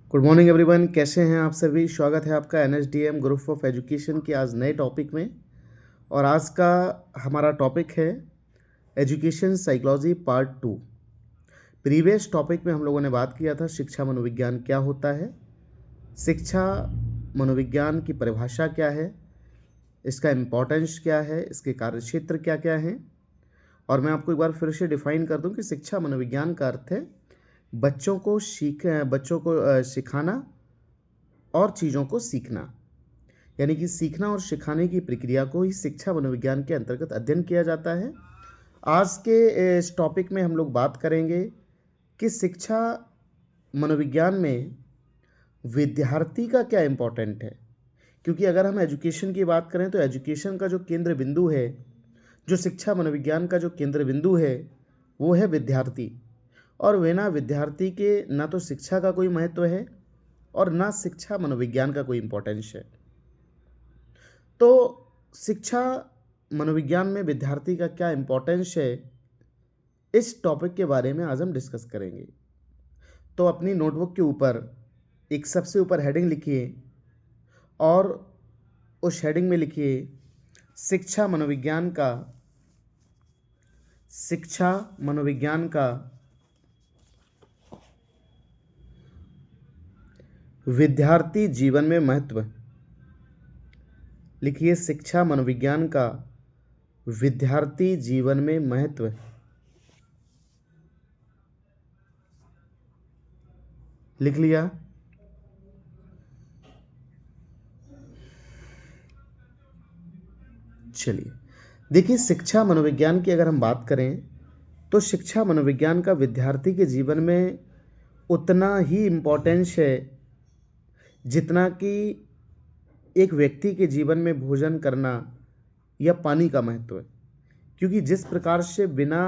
Good morning everyone, कैसे हैं आप सभी। स्वागत है आपका एनएसडीएम ग्रुप ऑफ एजुकेशन की आज नए टॉपिक में। और आज का हमारा टॉपिक है education psychology part 2। Previous topic में हम लोगों ने बात किया था शिक्षा मनोविज्ञान क्या होता है, शिक्षा मनोविज्ञान की परिभाषा क्या है, इसका इम्पोर्टेंस क्या है, इसके कार्यक्षेत्र क्या क्या हैं। और मैं आपको एक बार फिर से डिफाइन कर दूं कि शिक्षा मनोविज्ञान का अर्थ है बच्चों को सिखाना और चीज़ों को सीखना, यानी कि सीखना और सिखाने की प्रक्रिया को ही शिक्षा मनोविज्ञान के अंतर्गत अध्ययन किया जाता है। आज के इस टॉपिक में हम लोग बात करेंगे कि शिक्षा मनोविज्ञान में विद्यार्थी का क्या इम्पोर्टेंट है। क्योंकि अगर हम एजुकेशन की बात करें तो एजुकेशन का जो केंद्र बिंदु है, जो शिक्षा मनोविज्ञान का जो केंद्र बिंदु है, वो है विद्यार्थी। और बिना विद्यार्थी के ना तो शिक्षा का कोई महत्व है और ना शिक्षा मनोविज्ञान का कोई इम्पोर्टेंस है। तो शिक्षा मनोविज्ञान में विद्यार्थी का क्या इम्पोर्टेंस है, इस टॉपिक के बारे में आज हम डिस्कस करेंगे। तो अपनी नोटबुक के ऊपर एक सबसे ऊपर हेडिंग लिखिए और उस हेडिंग में लिखिए शिक्षा मनोविज्ञान का विद्यार्थी जीवन में महत्व। लिखिए शिक्षा मनोविज्ञान का विद्यार्थी जीवन में महत्व। लिख लिया। चलिए देखिए, शिक्षा मनोविज्ञान की अगर हम बात करें तो शिक्षा मनोविज्ञान का विद्यार्थी के जीवन में उतना ही इम्पोर्टेंस है जितना कि एक व्यक्ति के जीवन में भोजन करना या पानी का महत्व है। क्योंकि जिस प्रकार से बिना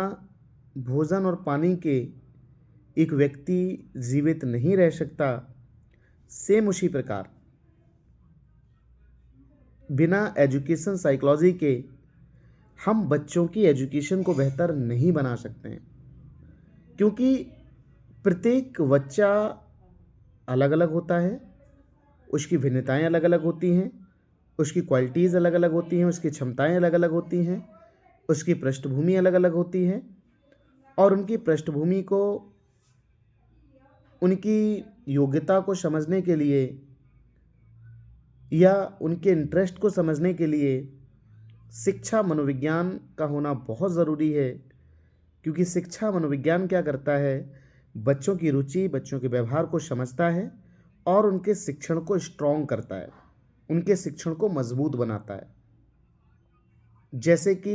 भोजन और पानी के एक व्यक्ति जीवित नहीं रह सकता, सेम उसी प्रकार बिना एजुकेशन साइकोलॉजी के हम बच्चों की एजुकेशन को बेहतर नहीं बना सकते हैं। क्योंकि प्रत्येक बच्चा अलग अलग होता है, उसकी भिन्नताएं अलग अलग होती हैं, उसकी क्वालिटीज़ अलग अलग होती हैं, उसकी क्षमताएं अलग अलग होती हैं, उसकी पृष्ठभूमि अलग अलग होती है। और उनकी पृष्ठभूमि को, उनकी योग्यता को समझने के लिए या उनके इंटरेस्ट को समझने के लिए शिक्षा मनोविज्ञान का होना बहुत ज़रूरी है। क्योंकि शिक्षा मनोविज्ञान क्या करता है, बच्चों की रुचि, बच्चों के व्यवहार को समझता है और उनके शिक्षण को स्ट्रॉन्ग करता है, उनके शिक्षण को मजबूत बनाता है। जैसे कि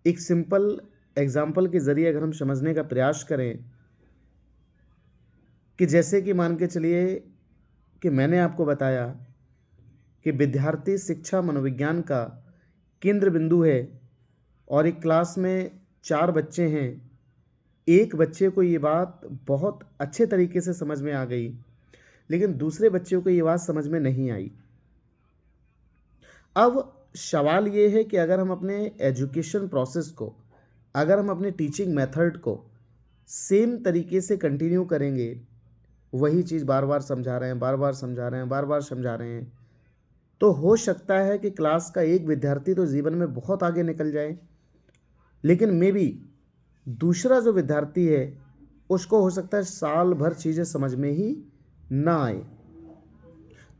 एक सिंपल एग्जाम्पल के ज़रिए अगर हम समझने का प्रयास करें कि जैसे कि मान के चलिए कि मैंने आपको बताया कि विद्यार्थी शिक्षा मनोविज्ञान का केंद्र बिंदु है और एक क्लास में 4 बच्चे हैं। एक बच्चे को ये बात बहुत अच्छे तरीके से समझ में आ गई, लेकिन दूसरे बच्चों को ये बात समझ में नहीं आई। अब सवाल ये है कि अगर हम अपने एजुकेशन प्रोसेस को, अगर हम अपने टीचिंग मेथड को सेम तरीके से कंटिन्यू करेंगे, वही चीज़ बार बार समझा रहे हैं, बार बार समझा रहे हैं, बार बार समझा रहे हैं, तो हो सकता है कि क्लास का एक विद्यार्थी तो जीवन में बहुत आगे निकल जाए, लेकिन मे बी दूसरा जो विद्यार्थी है उसको हो सकता है साल भर चीज़ें समझ में ही ना आए।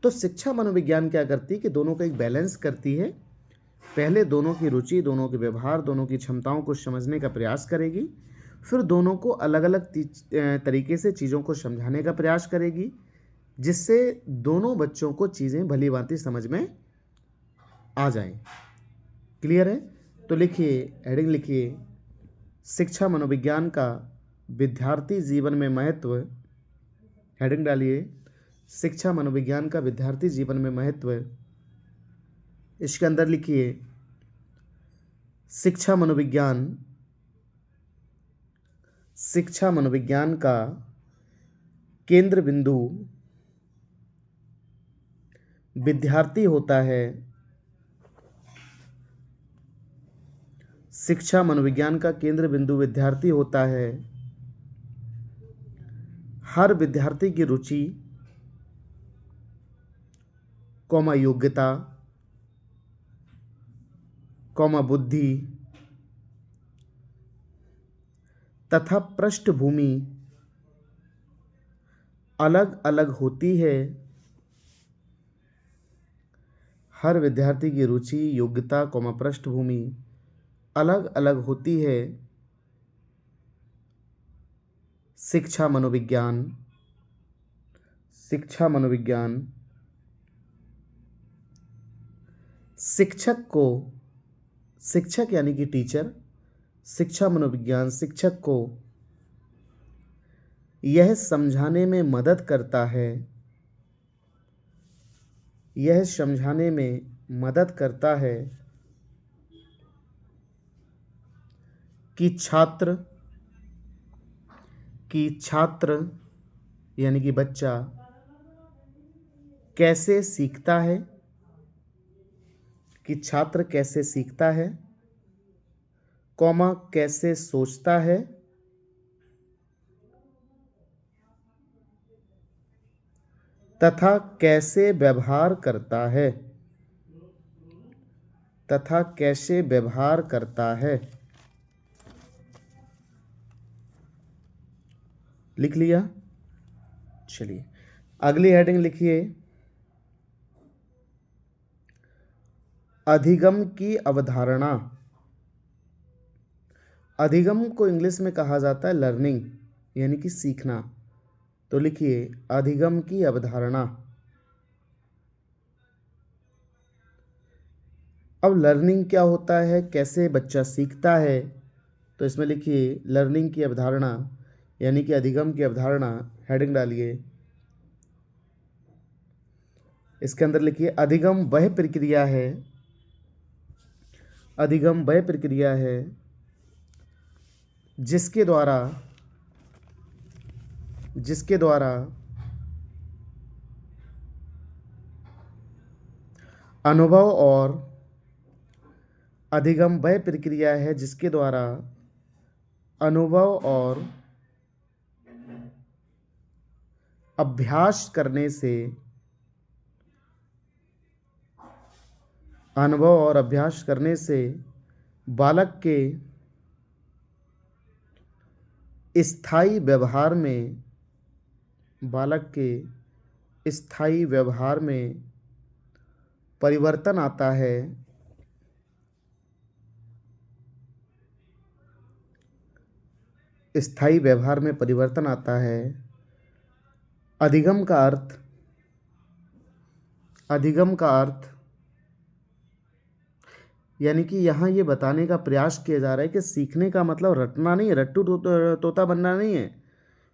तो शिक्षा मनोविज्ञान क्या करती है कि दोनों का एक बैलेंस करती है। पहले दोनों की रुचि, दोनों के व्यवहार, दोनों की क्षमताओं को समझने का प्रयास करेगी, फिर दोनों को अलग अलग तरीके से चीज़ों को समझाने का प्रयास करेगी, जिससे दोनों बच्चों को चीज़ें भली भांति समझ में आ जाएं। क्लियर है? तो लिखिए, हेडिंग लिखिए शिक्षा मनोविज्ञान का विद्यार्थी जीवन में महत्व। हेडिंग डालिए शिक्षा मनोविज्ञान का विद्यार्थी जीवन में महत्व। इसके अंदर लिखिए शिक्षा मनोविज्ञान का केंद्र बिंदु विद्यार्थी होता है। शिक्षा मनोविज्ञान का केंद्र बिंदु विद्यार्थी होता है। हर विद्यार्थी की रुचि, कॉमा योग्यता, कॉमा बुद्धि तथा पृष्ठभूमि अलग अलग होती है। हर विद्यार्थी की रुचि, योग्यता, कॉमा पृष्ठभूमि अलग अलग होती है। शिक्षा मनोविज्ञान, शिक्षा मनोविज्ञान शिक्षक को, शिक्षक यानी कि टीचर, शिक्षा मनोविज्ञान शिक्षक को यह समझाने में मदद करता है, यह समझाने में मदद करता है कि छात्र यानी कि बच्चा कैसे सीखता है, कि छात्र कैसे सीखता है, कॉमा कैसे सोचता है तथा कैसे व्यवहार करता है, तथा कैसे व्यवहार करता है। लिख लिया? चलिए अगली हेडिंग लिखिए, अधिगम की अवधारणा। अधिगम को इंग्लिश में कहा जाता है लर्निंग, यानी कि सीखना। तो लिखिए अधिगम की अवधारणा। अब लर्निंग क्या होता है, कैसे बच्चा सीखता है, तो इसमें लिखिए लर्निंग की अवधारणा यानी कि अधिगम की अवधारणा, हेडिंग डालिए। इसके अंदर लिखिए अधिगम वह प्रक्रिया है, अधिगम वह प्रक्रिया है जिसके द्वारा अनुभव और अधिगम वह प्रक्रिया है जिसके द्वारा अनुभव और अभ्यास करने से, अनुभव और अभ्यास करने से बालक के स्थायी व्यवहार में, बालक के स्थायी व्यवहार में परिवर्तन आता है। स्थायी व्यवहार में परिवर्तन आता है। अधिगम का अर्थ, अधिगम का अर्थ यानी कि यहाँ ये बताने का प्रयास किया जा रहा है कि सीखने का मतलब रटना नहीं है, रट्टू तोता बनना नहीं है।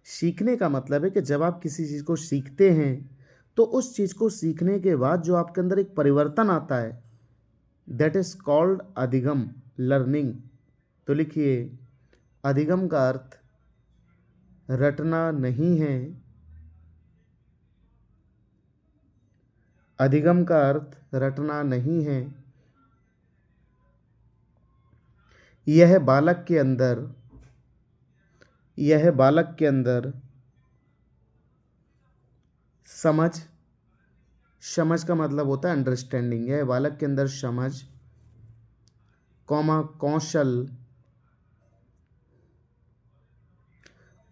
सीखने का मतलब है कि जब आप किसी चीज़ को सीखते हैं तो उस चीज़ को सीखने के बाद जो आपके अंदर एक परिवर्तन आता है, दैट इज़ कॉल्ड अधिगम, लर्निंग। तो लिखिए अधिगम का अर्थ रटना नहीं है, अधिगम का अर्थ रटना नहीं है। यह बालक के अंदर, यह बालक के अंदर समझ, समझ का मतलब होता है अंडरस्टैंडिंग, यह बालक के अंदर समझ, कॉमा कौशल,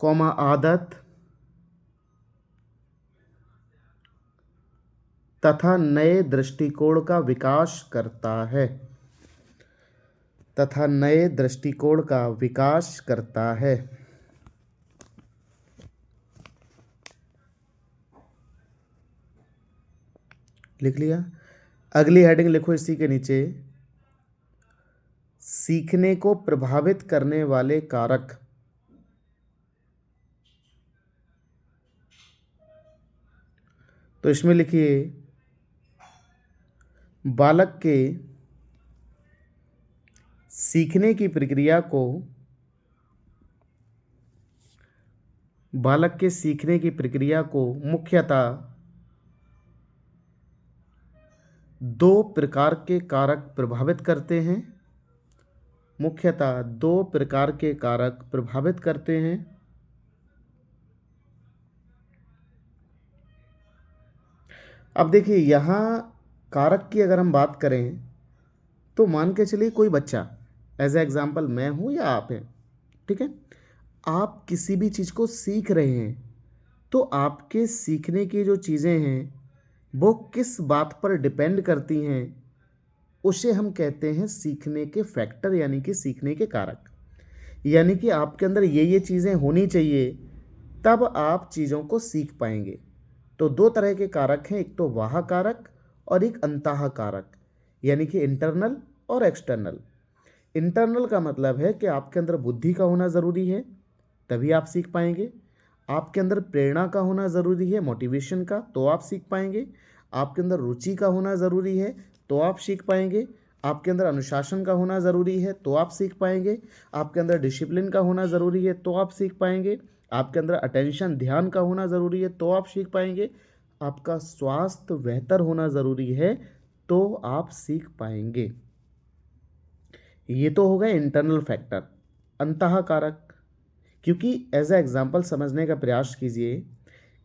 कॉमा आदत तथा नए दृष्टिकोण का विकास करता है, तथा नए दृष्टिकोण का विकास करता है। लिख लिया? अगली हेडिंग लिखो इसी के नीचे, सीखने को प्रभावित करने वाले कारक। तो इसमें लिखिए बालक के सीखने की प्रक्रिया को, बालक के सीखने की प्रक्रिया को मुख्यतः दो प्रकार के कारक प्रभावित करते हैं, मुख्यतः दो प्रकार के कारक प्रभावित करते हैं। अब देखिए यहाँ कारक की अगर हम बात करें तो मान के चलिए कोई बच्चा, एज ए एग्जाम्पल मैं हूँ या आप हैं, ठीक है, आप किसी भी चीज़ को सीख रहे हैं तो आपके सीखने की जो चीज़ें हैं वो किस बात पर डिपेंड करती हैं, उसे हम कहते हैं सीखने के फैक्टर यानी कि सीखने के कारक। यानी कि आपके अंदर ये चीज़ें होनी चाहिए तब आप चीज़ों को सीख पाएंगे। तो दो तरह के कारक हैं, एक तो वाह कारक और एक अंतः कारक, यानी कि इंटरनल और एक्सटर्नल। इंटरनल का मतलब है कि आपके अंदर बुद्धि का होना ज़रूरी है तभी आप सीख पाएंगे, आपके अंदर प्रेरणा का होना ज़रूरी है, मोटिवेशन का, तो आप सीख पाएंगे, आपके अंदर रुचि का होना ज़रूरी है तो आप सीख पाएंगे, आपके अंदर अनुशासन का होना ज़रूरी है तो आप सीख पाएंगे, आपके अंदर डिसिप्लिन का होना ज़रूरी है तो आप सीख पाएंगे, आपके अंदर अटेंशन ध्यान का होना ज़रूरी है तो आप सीख पाएंगे, आपका स्वास्थ्य बेहतर होना ज़रूरी है तो आप सीख पाएंगे। ये तो हो गए इंटरनल फैक्टर। अंतः कारक, क्योंकि एज ए एग्जाम्पल समझने का प्रयास कीजिए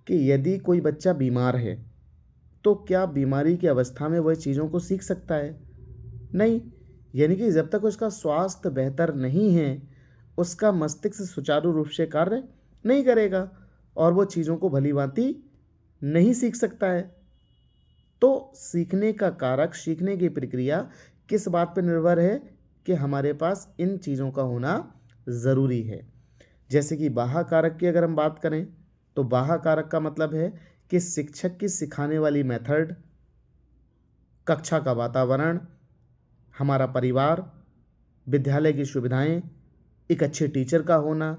कि यदि कोई बच्चा बीमार है तो क्या बीमारी की अवस्था में वह चीज़ों को सीख सकता है? नहीं। यानी कि जब तक उसका स्वास्थ्य बेहतर नहीं है उसका मस्तिष्क सुचारू रूप से कार्य नहीं करेगा और वो चीज़ों को भली भांति नहीं सीख सकता है। तो सीखने का कारक, सीखने की प्रक्रिया किस बात पर निर्भर है कि हमारे पास इन चीज़ों का होना ज़रूरी है। जैसे कि बाह्य कारक की अगर हम बात करें तो बाह्य कारक का मतलब है कि शिक्षक की सिखाने वाली मेथड, कक्षा का वातावरण, हमारा परिवार, विद्यालय की सुविधाएं, एक अच्छे टीचर का होना,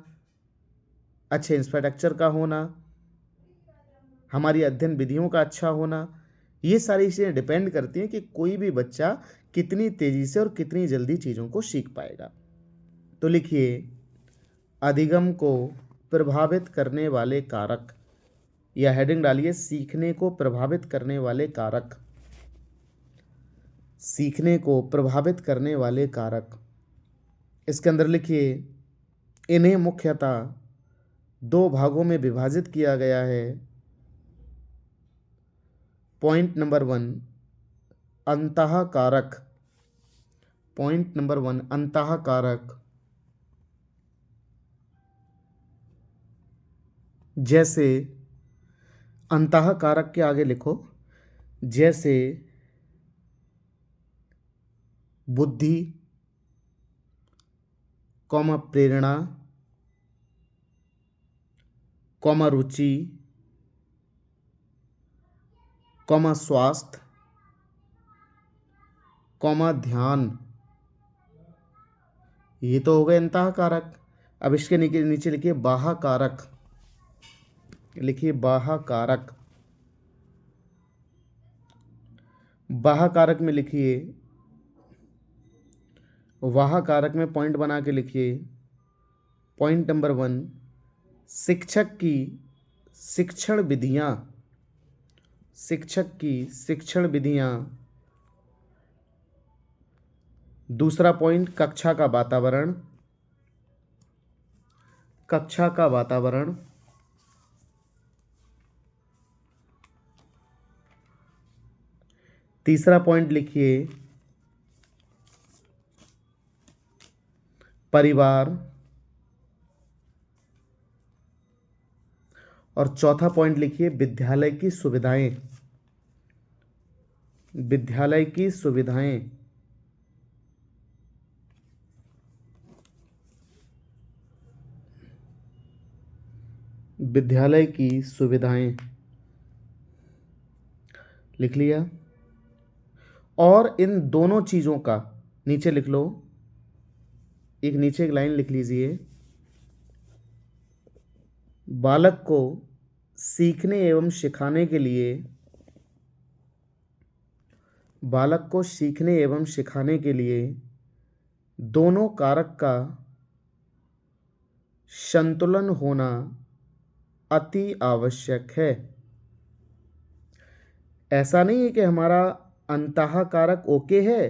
अच्छे इंफ्रास्ट्रक्चर का होना, हमारी अध्ययन विधियों का अच्छा होना, ये सारी चीज़ें डिपेंड करती हैं कि कोई भी बच्चा कितनी तेज़ी से और कितनी जल्दी चीज़ों को सीख पाएगा। तो लिखिए, अधिगम को प्रभावित करने वाले कारक, या हेडिंग डालिए सीखने को प्रभावित करने वाले कारक। सीखने को प्रभावित करने वाले कारक, इसके अंदर लिखिए, इन्हें मुख्यतः दो भागों में विभाजित किया गया है। पॉइंट नंबर 1, अंतः कारक। पॉइंट नंबर 1, अंतः कारक। जैसे अंतः कारक के आगे लिखो, जैसे बुद्धि, कौमा प्रेरणा, कौमा रुचि, कौमा स्वास्थ्य, कौमा ध्यान। ये तो हो गए अंतः कारक। अब इसके नीचे लिखिए बाह्य कारक। लिखिए बाह्य कारक। बाह्य कारक में लिखिए, वाह कारक में पॉइंट बना के लिखिए। पॉइंट नंबर 1, शिक्षक की शिक्षण विधियाँ, शिक्षक की शिक्षण विधियाँ। दूसरा पॉइंट, कक्षा का वातावरण, कक्षा का वातावरण। तीसरा पॉइंट लिखिए, परिवार। और चौथा पॉइंट लिखिए, विद्यालय की सुविधाएं, विद्यालय की सुविधाएं। विद्यालय की सुविधाएं लिख लिया। और इन दोनों चीज़ों का नीचे लिख लो, एक नीचे एक लाइन लिख लीजिए, बालक को सीखने एवं सिखाने के लिए, बालक को सीखने एवं सिखाने के लिए दोनों कारक का संतुलन होना अति आवश्यक है। ऐसा नहीं है कि हमारा अंतः कारक ओके है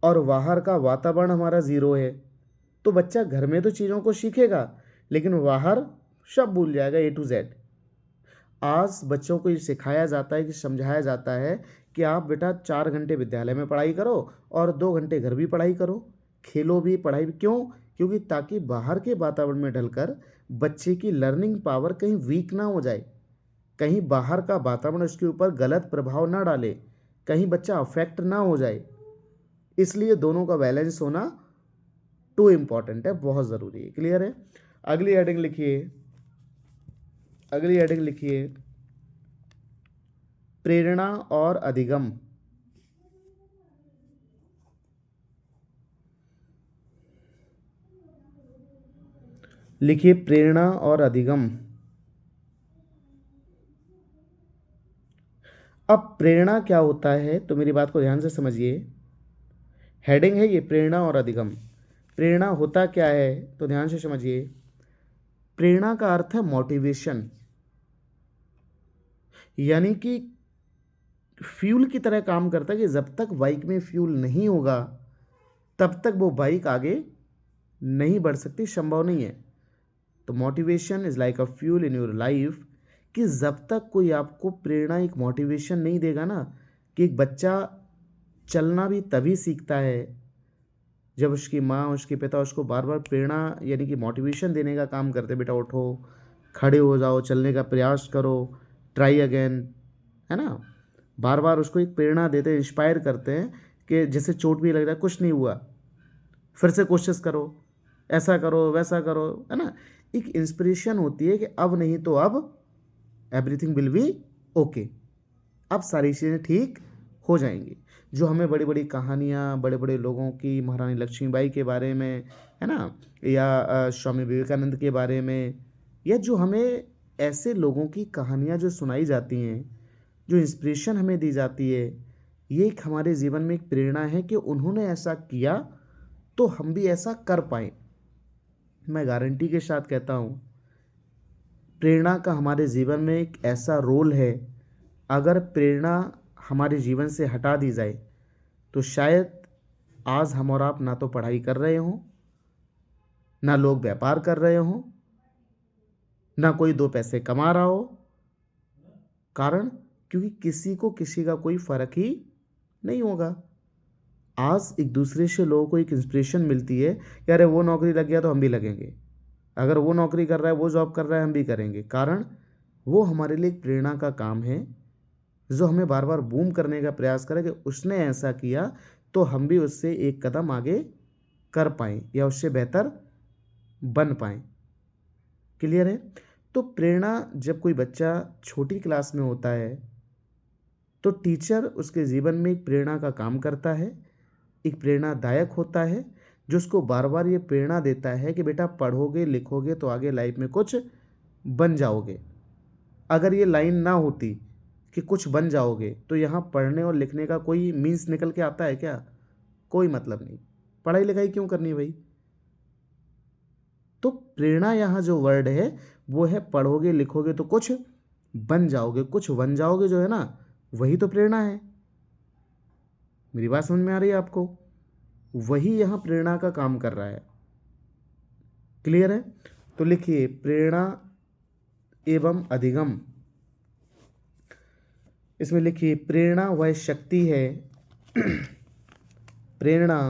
और बाहर का वातावरण हमारा ज़ीरो है, तो बच्चा घर में तो चीज़ों को सीखेगा लेकिन बाहर सब भूल जाएगा A to Z। आज बच्चों को ये सिखाया जाता है कि समझाया जाता है कि आप बेटा 4 घंटे विद्यालय में पढ़ाई करो और 2 घंटे घर भी पढ़ाई करो, खेलो भी पढ़ाई भी। क्यों? क्योंकि ताकि बाहर के वातावरण में ढलकर बच्चे की लर्निंग पावर कहीं वीक ना हो जाए, कहीं बाहर का वातावरण उसके ऊपर गलत प्रभाव ना डाले, कहीं बच्चा अफेक्ट ना हो जाए। इसलिए दोनों का बैलेंस होना टू इम्पॉर्टेंट है, बहुत ज़रूरी है। क्लियर है? अगली हेडिंग लिखिए, अगली हेडिंग लिखिए, प्रेरणा और अधिगम। लिखिए प्रेरणा और अधिगम। अब प्रेरणा क्या होता है, तो मेरी बात को ध्यान से समझिए। हेडिंग है ये, प्रेरणा और अधिगम। प्रेरणा होता क्या है, तो ध्यान से समझिए। प्रेरणा का अर्थ है मोटिवेशन, यानी कि फ्यूल की तरह काम करता है कि जब तक बाइक में फ्यूल नहीं होगा तब तक वो बाइक आगे नहीं बढ़ सकती, संभव नहीं है। तो motivation is like a fuel in your life, कि जब तक कोई आपको प्रेरणा, एक मोटिवेशन नहीं देगा ना, कि एक बच्चा चलना भी तभी सीखता है जब उसकी माँ, उसके पिता उसको बार बार प्रेरणा यानी कि मोटिवेशन देने का काम करते, बेटा उठो, खड़े हो जाओ, चलने का प्रयास करो, ट्राई अगेन, है ना। बार बार उसको एक प्रेरणा देते हैं, इंस्पायर करते हैं कि जैसे चोट भी लग रहा है, कुछ नहीं हुआ, फिर से कोशिश करो, ऐसा करो, वैसा करो, है ना। एक इंस्पिरेशन होती है कि अब नहीं तो अब एवरीथिंग विल बी ओके, अब सारी चीज़ें ठीक हो जाएंगी। जो हमें बड़ी बड़ी कहानियाँ बड़े बड़े लोगों की, महारानी लक्ष्मीबाई के बारे में, है ना, या स्वामी विवेकानंद के बारे में, या जो हमें ऐसे लोगों की कहानियाँ जो सुनाई जाती हैं, जो इंस्पिरेशन हमें दी जाती है, ये एक हमारे जीवन में एक प्रेरणा है कि उन्होंने ऐसा किया तो हम भी ऐसा कर पाएँ। मैं गारंटी के साथ कहता हूँ, प्रेरणा का हमारे जीवन में एक ऐसा रोल है, अगर प्रेरणा हमारे जीवन से हटा दी जाए तो शायद आज हम और आप ना तो पढ़ाई कर रहे हों, ना लोग व्यापार कर रहे हों, ना कोई दो पैसे कमा रहा हो। कारण, क्योंकि किसी को किसी का कोई फ़र्क ही नहीं होगा। आज एक दूसरे से लोगों को एक इंस्पिरेशन मिलती है, यार वो नौकरी लग गया तो हम भी लगेंगे, अगर वो नौकरी कर रहा है, वो जॉब कर रहा है, हम भी करेंगे। कारण वो हमारे लिए एक प्रेरणा का काम है, जो हमें बार बार बूम करने का प्रयास करे कि उसने ऐसा किया तो हम भी उससे एक कदम आगे कर पाएँ या उससे बेहतर बन पाएँ। क्लियर है? तो प्रेरणा, जब कोई बच्चा छोटी क्लास में होता है तो टीचर उसके जीवन में एक प्रेरणा का काम करता है, एक प्रेरणादायक होता है, जो उसको बार बार ये प्रेरणा देता है कि बेटा पढ़ोगे लिखोगे तो आगे लाइफ में कुछ बन जाओगे। अगर ये लाइन ना होती कि कुछ बन जाओगे, तो यहाँ पढ़ने और लिखने का कोई मीन्स निकल के आता है क्या? कोई मतलब नहीं। पढ़ाई लिखाई क्यों करनी भाई? तो प्रेरणा यहाँ जो वर्ड है वो है, पढ़ोगे लिखोगे तो कुछ बन जाओगे, कुछ बन जाओगे, जो है ना, वही तो प्रेरणा है। मेरी बात समझ में आ रही है आपको? वही यहाँ प्रेरणा का काम कर रहा है। क्लियर है? तो लिखिए प्रेरणा एवं अधिगम। इसमें लिखिए प्रेरणा वह शक्ति है प्रेरणा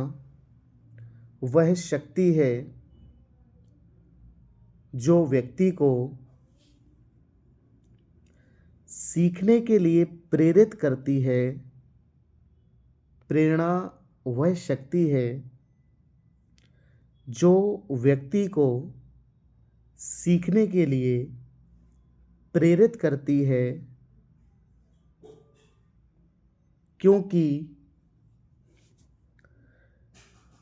वह शक्ति है जो व्यक्ति को सीखने के लिए प्रेरित करती है। प्रेरणा वह शक्ति है जो व्यक्ति को सीखने के लिए प्रेरित करती है, क्योंकि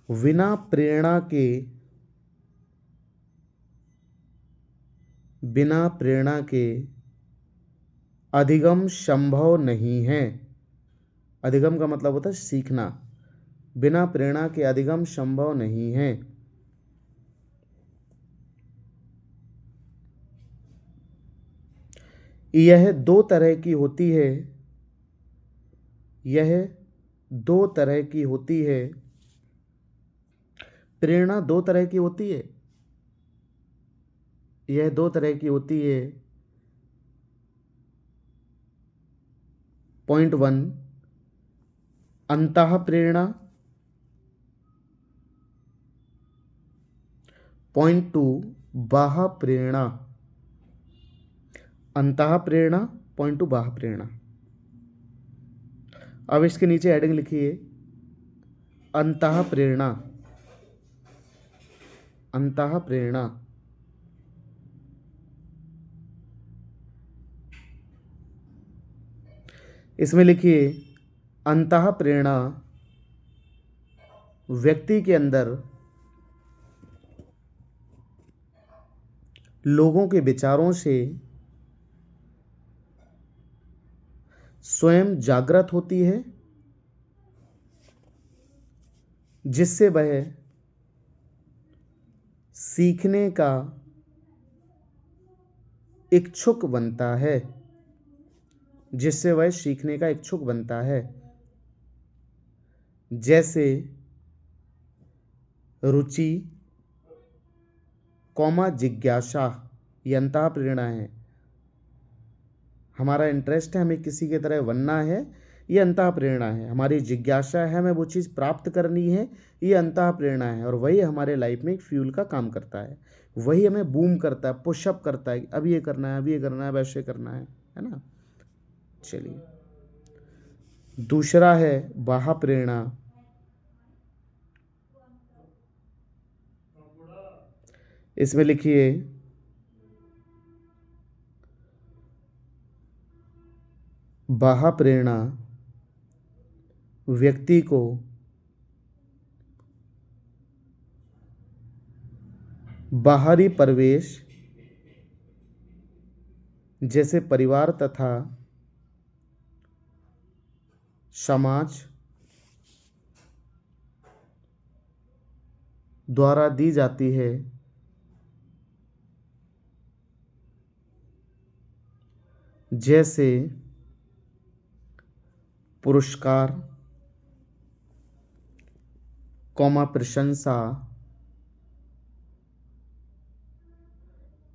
बिना प्रेरणा के अधिगम संभव नहीं है। अधिगम का मतलब होता है सीखना। बिना प्रेरणा के अधिगम संभव नहीं है। यह दो तरह की होती है। यह दो तरह की होती है। प्रेरणा दो तरह की होती है। यह दो तरह की होती है। पॉइंट 1 अंतः प्रेरणा, पॉइंट 2 बाह्य प्रेरणा, अंतः प्रेरणा, पॉइंट 2 बाह्य प्रेरणा। अब इसके नीचे हेडिंग लिखिए अंतः प्रेरणा, अंतः प्रेरणा। इसमें लिखिए अंतः प्रेरणा व्यक्ति के अंदर लोगों के विचारों से स्वयं जागृत होती है, जिससे वह सीखने का इच्छुक बनता है, जिससे वह सीखने का इच्छुक बनता है। जैसे रुचि, जिज्ञासा, ये अंतः प्रेरणा है। हमारा इंटरेस्ट है, हमें किसी की तरह बनना है, ये अंतः प्रेरणा है। हमारी जिज्ञासा है, हमें वो चीज़ प्राप्त करनी है, ये अंतः प्रेरणा है। और वही हमारे लाइफ में एक फ्यूल का काम करता है, वही हमें बूम करता है, पुशअप करता है, अब ये करना है, अब ये करना है, वैसे करना है ना। चलिए, दूसरा है बाह्य प्रेरणा। इसमें लिखिए बाह्य प्रेरणा व्यक्ति को बाहरी परिवेश जैसे परिवार तथा समाज द्वारा दी जाती है, जैसे पुरस्कार, प्रशंसा,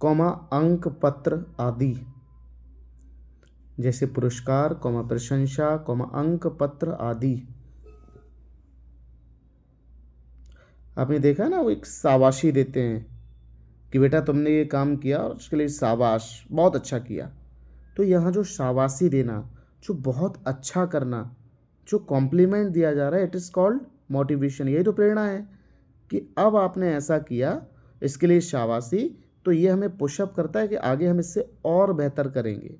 अंक पत्र आदि। जैसे पुरस्कार, प्रशंसा, अंक पत्र आदि। आपने देखा ना, वो एक शाबाशी देते हैं कि बेटा तुमने ये काम किया और उसके लिए शाबाश, बहुत अच्छा किया। तो यहाँ जो शाबाशी देना, जो बहुत अच्छा करना, जो कॉम्प्लीमेंट दिया जा रहा है, इट इज़ कॉल्ड मोटिवेशन। यही तो प्रेरणा है कि अब आपने ऐसा किया, इसके लिए शाबाशी। तो ये हमें पुशअप करता है कि आगे हम इससे और बेहतर करेंगे,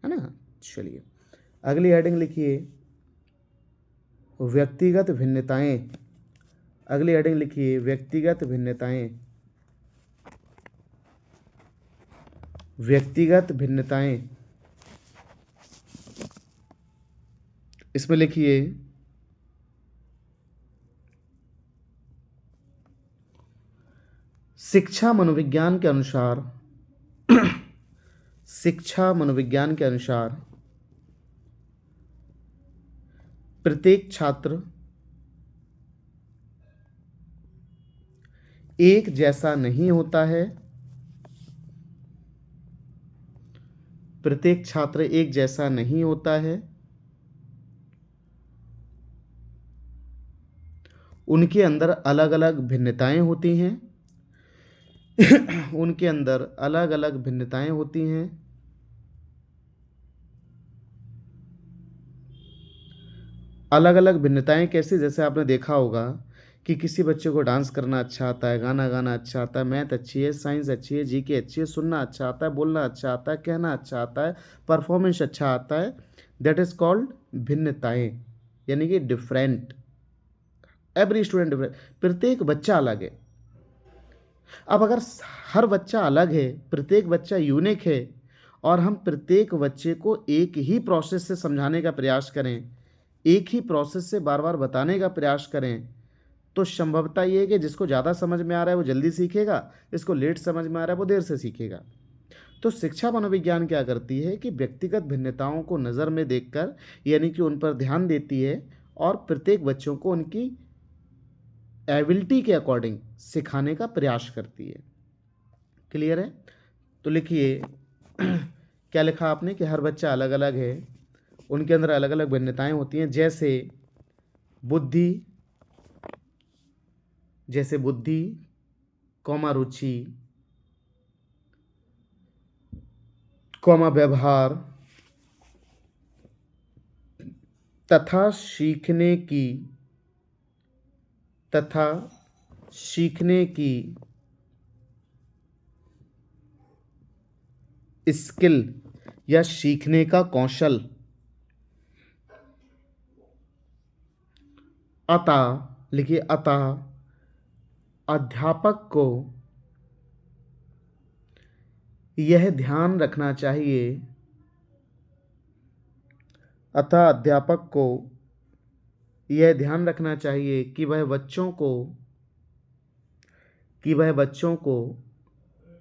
है ना। चलिए, अगली हेडिंग लिखिए व्यक्तिगत भिन्नताएं। अगली हेडिंग लिखिए व्यक्तिगत भिन्नताएं। व्यक्तिगत भिन्नताएं, इसमें लिखिए शिक्षा मनोविज्ञान के अनुसार शिक्षा मनोविज्ञान के अनुसार प्रत्येक छात्र एक जैसा नहीं होता है। प्रत्येक छात्र एक जैसा नहीं होता है। उनके अंदर अलग अलग भिन्नताएं होती हैं। उनके अंदर अलग अलग भिन्नताएं होती हैं। अलग अलग भिन्नताएं कैसी, जैसे आपने देखा होगा कि किसी बच्चे को डांस करना अच्छा आता है, गाना गाना अच्छा आता है, मैथ अच्छी है, साइंस अच्छी है, जीके अच्छी है, सुनना अच्छा आता है, बोलना अच्छा आता है, कहना अच्छा आता है, परफॉर्मेंस अच्छा आता है। दैट इज कॉल्ड भिन्नताएं, यानी कि डिफरेंट। एवरी स्टूडेंट डिफरेंट, प्रत्येक बच्चा अलग है। अब अगर हर बच्चा अलग है, प्रत्येक बच्चा यूनिक है, और हम प्रत्येक बच्चे को एक ही प्रोसेस से समझाने का प्रयास करें, एक ही प्रोसेस से बार बार बताने का प्रयास करें, तो संभवतः ये है कि जिसको ज़्यादा समझ में आ रहा है वो जल्दी सीखेगा, इसको लेट समझ में आ रहा है वो देर से सीखेगा। तो शिक्षा मनोविज्ञान क्या करती है कि व्यक्तिगत भिन्नताओं को नज़र में देखकर, यानी कि उन पर ध्यान देती है, और प्रत्येक बच्चों को उनकी एबिलिटी के अकॉर्डिंग सिखाने का प्रयास करती है। क्लियर है? तो लिखिए क्या लिखा आपने कि हर बच्चा अलग अलग है, उनके अंदर अलग अलग भिन्नताएं होती हैं, बुद्धि जैसे बुद्धि, कौमा रुचि, कौमा व्यवहार, तथा तथा सीखने की स्किल या सीखने का कौशल। अतः अध्यापक को यह ध्यान रखना चाहिए कि वह बच्चों को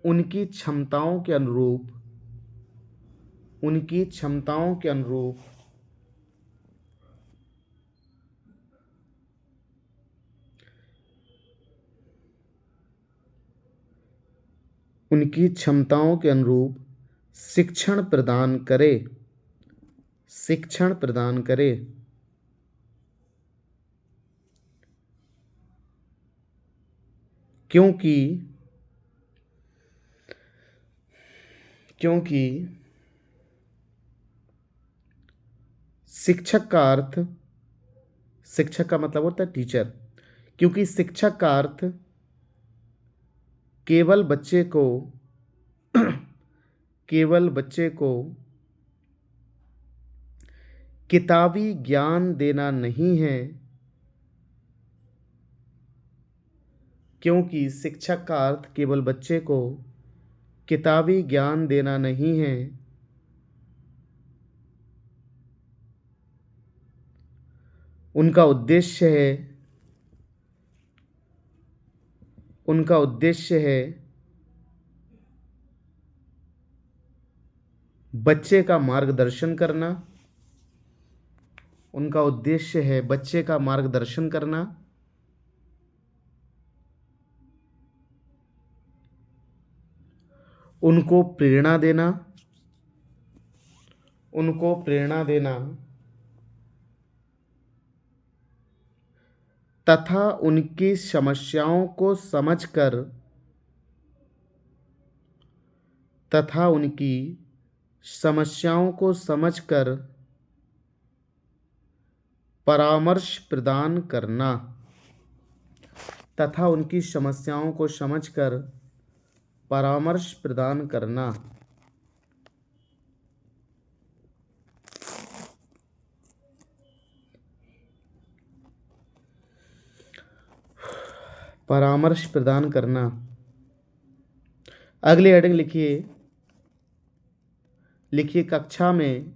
उनकी क्षमताओं के अनुरूप शिक्षण प्रदान करे। क्योंकि शिक्षक का मतलब होता है टीचर। क्योंकि शिक्षक का अर्थ केवल बच्चे को किताबी ज्ञान देना नहीं है। क्योंकि शिक्षक का अर्थ केवल बच्चे को किताबी ज्ञान देना नहीं है, उनका उद्देश्य है बच्चे का मार्गदर्शन करना। उनको प्रेरणा देना तथा उनकी समस्याओं को समझकर परामर्श प्रदान करना। अगली हेडिंग लिखिए कक्षा में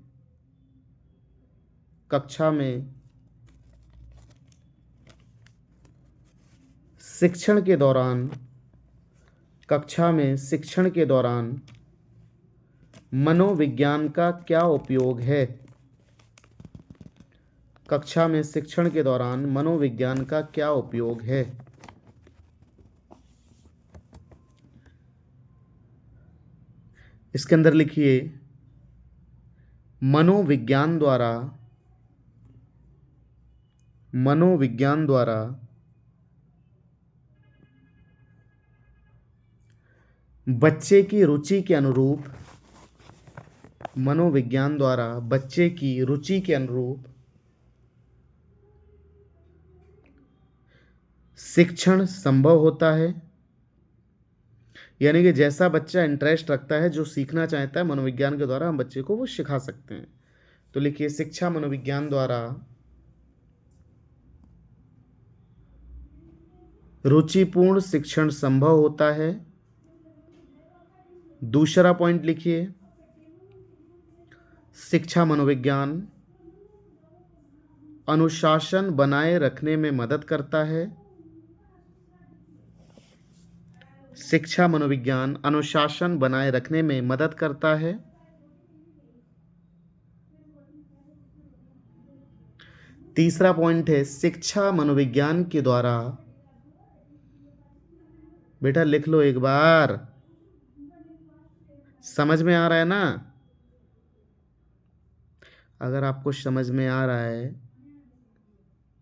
शिक्षण के दौरान मनोविज्ञान का क्या उपयोग है। कक्षा में शिक्षण के दौरान मनोविज्ञान का क्या उपयोग है। इसके अंदर लिखिए मनोविज्ञान द्वारा बच्चे की रुचि के अनुरूप शिक्षण संभव होता है। यानी कि जैसा बच्चा इंटरेस्ट रखता है, जो सीखना चाहता है, मनोविज्ञान के द्वारा हम बच्चे को वो सिखा सकते हैं। तो लिखिए शिक्षा मनोविज्ञान द्वारा रुचिपूर्ण शिक्षण संभव होता है। दूसरा पॉइंट लिखिए शिक्षा मनोविज्ञान अनुशासन बनाए रखने में मदद करता है। शिक्षा मनोविज्ञान अनुशासन बनाए रखने में मदद करता है। तीसरा पॉइंट है शिक्षा मनोविज्ञान के द्वारा, बेटा लिख लो एक बार, समझ में आ रहा है ना। अगर आपको समझ में आ रहा है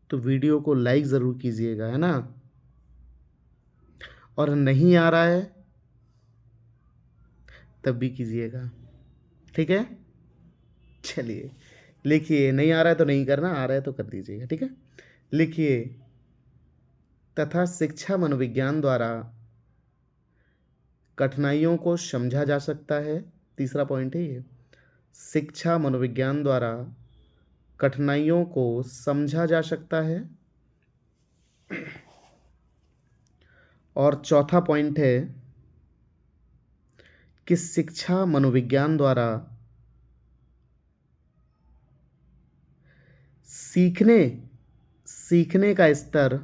तो वीडियो को लाइक ज़रूर कीजिएगा, है ना। और नहीं आ रहा है तब भी कीजिएगा, ठीक है। चलिए लिखिए, नहीं आ रहा है तो नहीं करना, आ रहा है तो कर दीजिएगा, ठीक है। लिखिए, तथा शिक्षा मनोविज्ञान द्वारा कठिनाइयों को समझा जा सकता है। तीसरा पॉइंट है ये, शिक्षा मनोविज्ञान द्वारा कठिनाइयों को समझा जा सकता है। और चौथा पॉइंट है कि शिक्षा मनोविज्ञान द्वारा सीखने का स्तर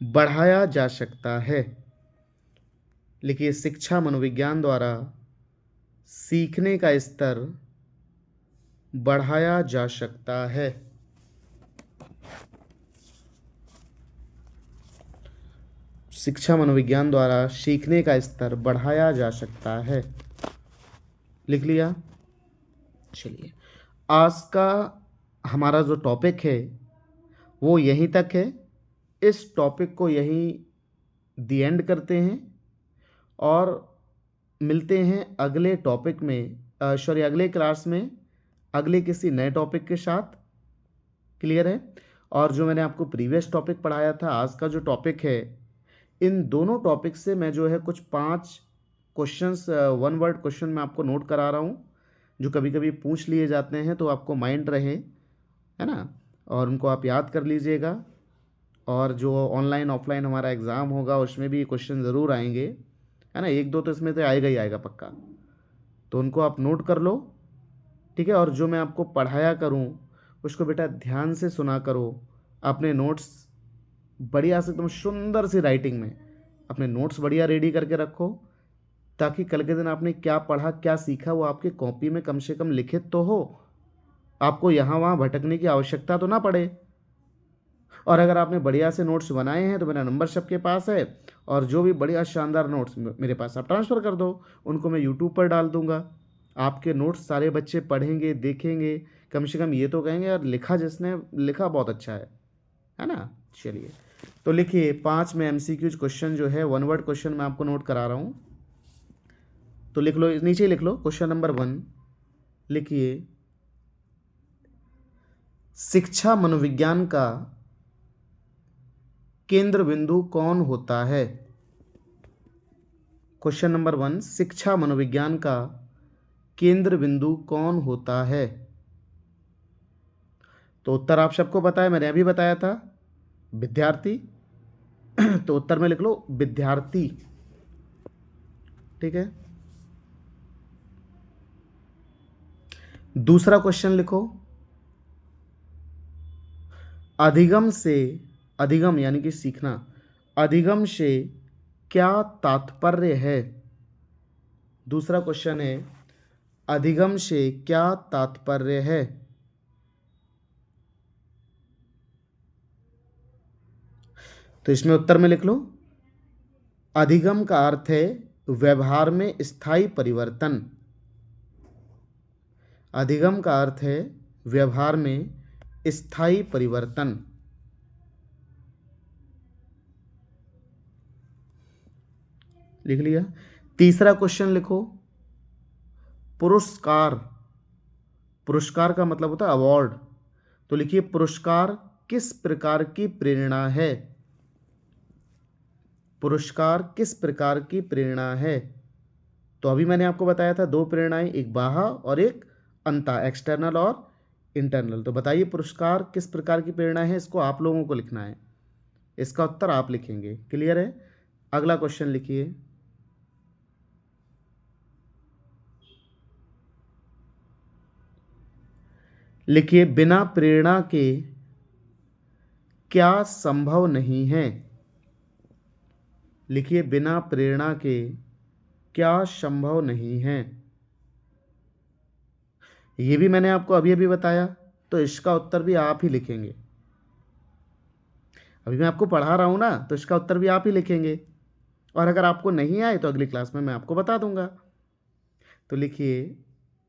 बढ़ाया जा सकता है। लिखिए, शिक्षा मनोविज्ञान द्वारा सीखने का स्तर बढ़ाया जा सकता है। शिक्षा मनोविज्ञान द्वारा सीखने का स्तर बढ़ाया जा सकता है। लिख लिया। चलिए, आज का हमारा जो टॉपिक है वो यहीं तक है। इस टॉपिक को यहीं दी एंड करते हैं और मिलते हैं अगले टॉपिक में, अगले क्लास में अगले किसी नए टॉपिक के साथ। क्लियर है। और जो मैंने आपको प्रीवियस टॉपिक पढ़ाया था, आज का जो टॉपिक है, इन दोनों टॉपिक से मैं जो है कुछ 5 क्वेश्चंस, 1 वर्ड क्वेश्चन मैं आपको नोट करा रहा हूँ, जो कभी कभी पूछ लिए जाते हैं, तो आपको माइंड रहे, है ना, और उनको आप याद कर लीजिएगा। और जो ऑनलाइन ऑफलाइन हमारा एग्ज़ाम होगा उसमें भी क्वेश्चन ज़रूर आएंगे, है ना, 1-2 तो इसमें तो आएगा ही आएगा पक्का, तो उनको आप नोट कर लो, ठीक है। और जो मैं आपको पढ़ाया करूँ उसको बेटा ध्यान से सुना करो। अपने नोट्स बढ़िया से, एकदम सुंदर सी राइटिंग में अपने नोट्स बढ़िया रेडी करके रखो, ताकि कल के दिन आपने क्या पढ़ा क्या सीखा वो आपके कॉपी में कम से कम लिखित तो हो, आपको यहाँ वहाँ भटकने की आवश्यकता तो ना पड़े। और अगर आपने बढ़िया से नोट्स बनाए हैं तो मेरा नंबर सबके पास है, और जो भी बढ़िया शानदार नोट्स मेरे पास आप ट्रांसफ़र कर दो, उनको मैं यूट्यूब पर डाल दूंगा। आपके नोट्स सारे बच्चे पढ़ेंगे, देखेंगे, कम से कम ये तो कहेंगे यार लिखा जिसने लिखा बहुत अच्छा है ना। चलिए, तो लिखिए, 5 में MCQ क्वेश्चन जो है 1 वर्ड क्वेश्चन मैं आपको नोट करा रहा हूँ, तो लिख लो, नीचे लिख लो। क्वेश्चन नंबर 1 लिखिए, शिक्षा मनोविज्ञान का केंद्र बिंदु कौन होता है। क्वेश्चन नंबर 1, शिक्षा मनोविज्ञान का केंद्र बिंदु कौन होता है। तो उत्तर आप सबको पता है, मैंने अभी बताया था, विद्यार्थी। तो उत्तर में लिख लो विद्यार्थी, ठीक है। दूसरा क्वेश्चन लिखो, अधिगम यानी कि सीखना, अधिगम से क्या तात्पर्य है। दूसरा क्वेश्चन है, अधिगम से क्या तात्पर्य है। तो इसमें उत्तर में लिख लो, अधिगम का अर्थ है व्यवहार में स्थायी परिवर्तन। अधिगम का अर्थ है व्यवहार में स्थायी परिवर्तन। लिख लिया। तीसरा क्वेश्चन लिखो, पुरस्कार। पुरस्कार का मतलब होता है अवार्ड, तो लिखिए, पुरस्कार किस प्रकार की प्रेरणा है। पुरस्कार किस प्रकार की प्रेरणा है। तो अभी मैंने आपको बताया था 2 प्रेरणाएं, एक बाह्य और एक अंता, एक्सटर्नल और इंटरनल। तो बताइए पुरस्कार किस प्रकार की प्रेरणा है, इसको आप लोगों को लिखना है, इसका उत्तर आप लिखेंगे। क्लियर है। अगला क्वेश्चन लिखिए, लिखिए, बिना प्रेरणा के क्या संभव नहीं है। लिखिए, बिना प्रेरणा के क्या संभव नहीं है। ये भी मैंने आपको अभी अभी बताया, तो इसका उत्तर भी आप ही लिखेंगे। अभी मैं आपको पढ़ा रहा हूँ ना, तो इसका उत्तर भी आप ही लिखेंगे, और अगर आपको नहीं आए तो अगली क्लास में मैं आपको बता दूंगा। तो लिखिए,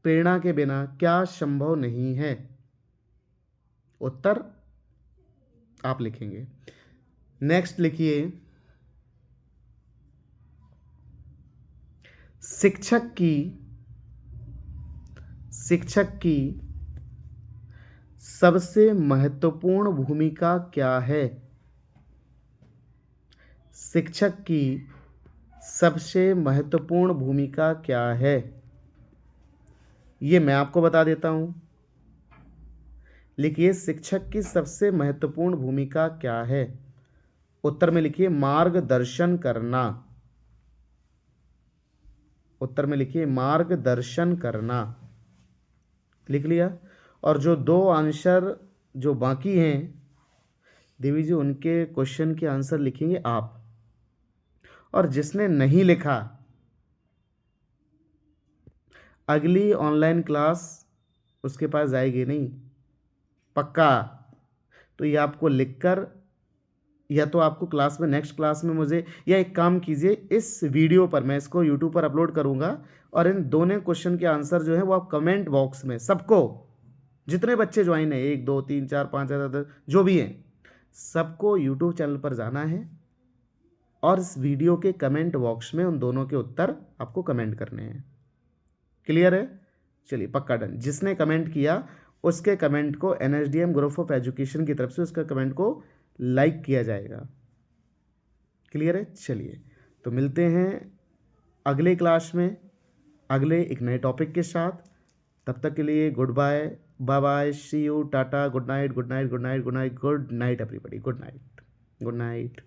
प्रेरणा के बिना क्या संभव नहीं है? उत्तर आप लिखेंगे। नेक्स्ट लिखिए, शिक्षक की सबसे महत्वपूर्ण भूमिका क्या है? शिक्षक की सबसे महत्वपूर्ण भूमिका क्या है? ये मैं आपको बता देता हूं। लिखिए, शिक्षक की सबसे महत्वपूर्ण भूमिका क्या है? उत्तर में लिखिए मार्गदर्शन करना। उत्तर में लिखिए मार्गदर्शन करना। लिख लिया? और जो दो आंसर जो बाकी हैं देवी जी, उनके क्वेश्चन के आंसर लिखेंगे आप। और जिसने नहीं लिखा, अगली ऑनलाइन क्लास उसके पास जाएगी नहीं, पक्का। तो ये आपको लिखकर, या तो आपको क्लास में, नेक्स्ट क्लास में मुझे, या एक काम कीजिए, इस वीडियो पर मैं इसको यूट्यूब पर अपलोड करूंगा और इन दोनों क्वेश्चन के आंसर जो है वो आप कमेंट बॉक्स में सबको, जितने बच्चे ज्वाइन है, 1 2 3 4 5 7 जो भी हैं, सबको यूट्यूब चैनल पर जाना है और इस वीडियो के कमेंट बॉक्स में उन दोनों के उत्तर आपको कमेंट करने हैं। क्लियर है? चलिए, पक्का डन। जिसने कमेंट किया उसके कमेंट को एनएसडीएम ग्रुप ऑफ एजुकेशन की तरफ से उसका कमेंट को लाइक किया जाएगा। क्लियर है? चलिए, तो मिलते हैं अगले क्लास में अगले एक नए टॉपिक के साथ। तब तक के लिए goodbye, bye bye, see you, टाटा, good night, good night, good night, good night, good night everybody, good night, good night.